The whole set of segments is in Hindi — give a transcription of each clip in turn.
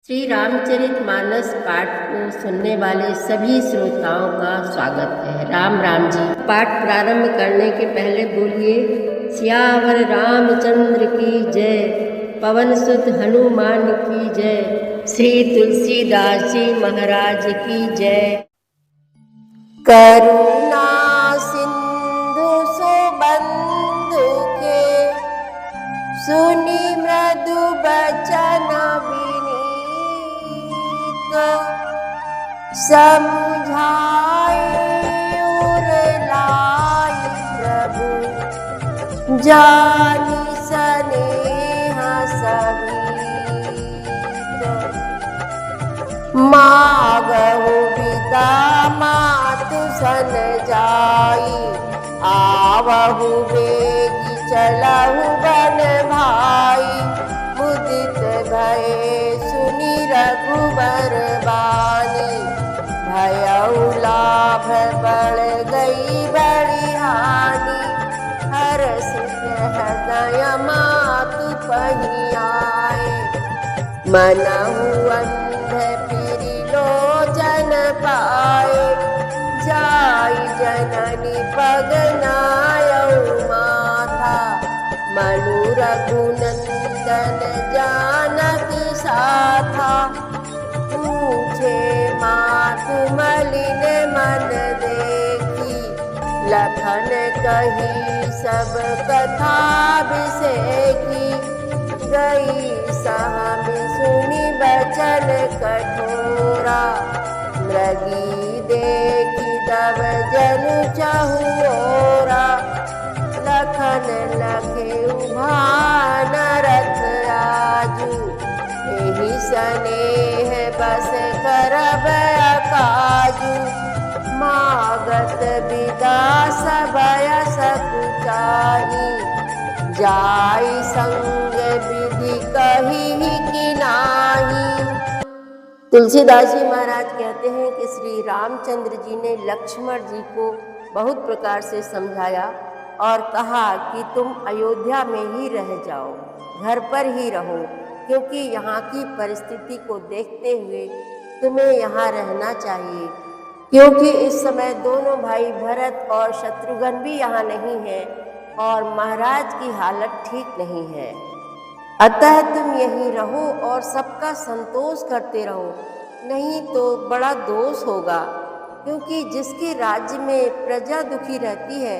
श्री रामचरितमानस पाठ को सुनने वाले सभी श्रोताओं का स्वागत है। राम राम जी। पाठ प्रारंभ करने के पहले बोलिए सियावर रामचंद्र की जय, पवन सुत हनुमान की जय, श्री तुलसीदास जी महाराज की जय। करुणा सिंधु सुबंधु के, सुनी मृदु बचन समझाए और लाई प्रभु, जानी स्नेह समीत। मागहु बिदा मातु सन जाई, आवहु बेगी चलहु बन भाई। मुदित भये सुनि रघुबर बानी, भयउ लाभ बढ़ गई बड़ी हानि। हरषित हृदय मातु पहियाए, मनहु अंध फिरि लोचन पाए। जाई जननी पग नायउ माथा, मनु रघुनंदन जानकी साथा। पूछे मातु मलिन मन देखी, लखन कही सब कथा बिसेखी। गई सहमि सुनि बचन कठोरा, मृगी देखी तब जनु चहुओरा। लखन लखे भान रथ आजू, एहि स्नेह बस करब काजू। मागत बिदा सबय सकुचाई, जाई संग विधि कही कि नाही। तुलसीदास जी महाराज कहते हैं कि श्री रामचंद्र जी ने लक्ष्मण जी को बहुत प्रकार से समझाया और कहा कि तुम अयोध्या में ही रह जाओ, घर पर ही रहो, क्योंकि यहाँ की परिस्थिति को देखते हुए तुम्हें यहाँ रहना चाहिए। क्योंकि इस समय दोनों भाई भरत और शत्रुघ्न भी यहाँ नहीं हैं और महाराज की हालत ठीक नहीं है। अतः तुम यहीं रहो और सबका संतोष करते रहो, नहीं तो बड़ा दोष होगा। क्योंकि जिसके राज्य में प्रजा दुखी रहती है,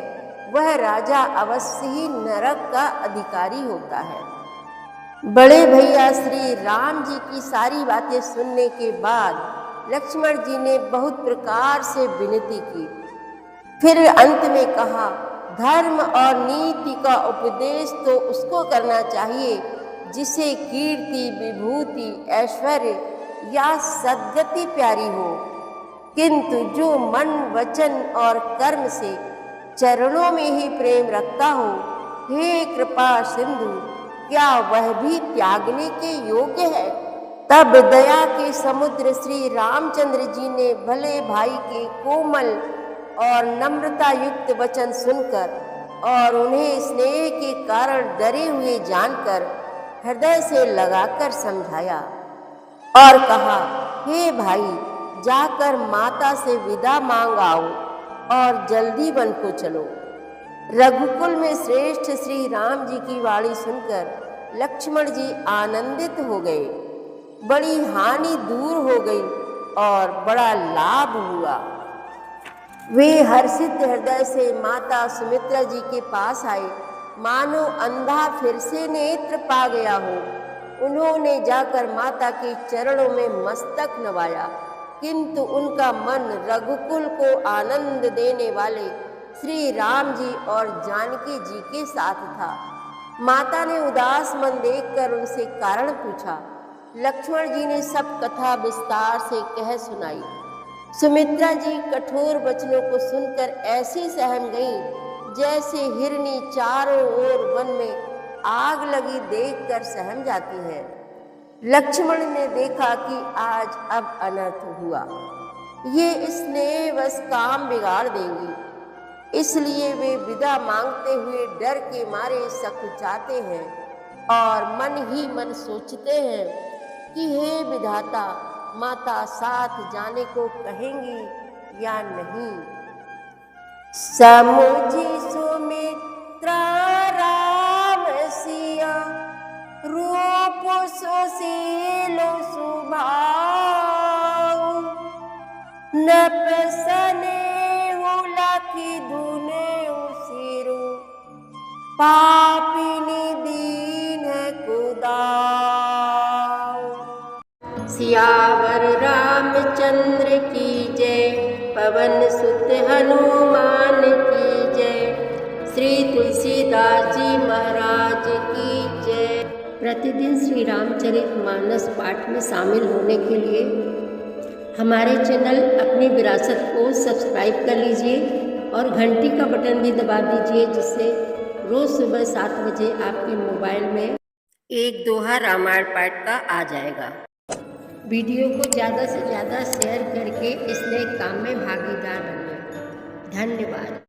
वह राजा अवश्य ही नरक का अधिकारी होता है। बड़े भैया श्री राम जी की सारी बातें सुनने के बाद लक्ष्मण जी ने बहुत प्रकार से विनती की। फिर अंत में कहा, धर्म और नीति का उपदेश तो उसको करना चाहिए जिसे कीर्ति, विभूति, ऐश्वर्य या सद्गति प्यारी हो, किंतु जो मन, वचन और कर्म से चरणों में ही प्रेम रखता हो, हे कृपा सिंधु, क्या वह भी त्यागने के योग्य है? तब दया के समुद्र श्री रामचंद्र जी ने भले भाई के कोमल और नम्रता युक्त वचन सुनकर और उन्हें स्नेह के कारण डरे हुए जानकर हृदय से लगाकर समझाया और कहा, हे भाई, जाकर माता से विदा मांग आओ और जल्दी वन को चलो। रघुकुल में श्रेष्ठ श्री राम जी की वाणी सुनकर लक्ष्मण जी आनंदित हो गए, बड़ी हानि दूर हो गई और बड़ा लाभ हुआ। वे हर्षित हृदय से माता सुमित्रा जी के पास आए, मानो अंधा फिर से नेत्र पा गया हो। उन्होंने जाकर माता के चरणों में मस्तक नवाया, किंतु उनका मन रघुकुल को आनंद देने वाले श्री राम जी और जानकी जी के साथ था। माता ने उदास मन देखकर उनसे कारण पूछा। लक्ष्मण जी ने सब कथा विस्तार से कह सुनाई। सुमित्रा जी कठोर वचनों को सुनकर ऐसी सहम गईं जैसे हिरनी चारों ओर वन में आग लगी देखकर सहम जाती है। लक्ष्मण ने देखा कि आज अब अनर्थ हुआ, ये स्नेह बस काम बिगाड़ देंगी, इसलिए वे विदा मांगते हुए डर के मारे सकुचाते हैं और मन ही मन सोचते हैं, कि हे विधाता, माता साथ जाने को कहेंगी या नहीं। समुझी सुमित्रा राम सिया, रूप सुशील सुभाऊ, नप स्नेहु लखि दुने सिरु, पापिनी दीन कुदाऊ। सियावर रामचंद्र की जय, पवन सुत हनुमान की जय, श्री तुलसीदास जी महाराज की जय। प्रतिदिन श्री रामचरितमानस पाठ में शामिल होने के लिए हमारे चैनल अपनी विरासत को सब्सक्राइब कर लीजिए और घंटी का बटन भी दबा दीजिए, जिससे रोज़ सुबह 7 बजे आपके मोबाइल में एक दोहा रामायण पाठ का आ जाएगा। वीडियो को ज़्यादा से ज़्यादा शेयर करके इस नए काम में भागीदार बनिए। धन्यवाद।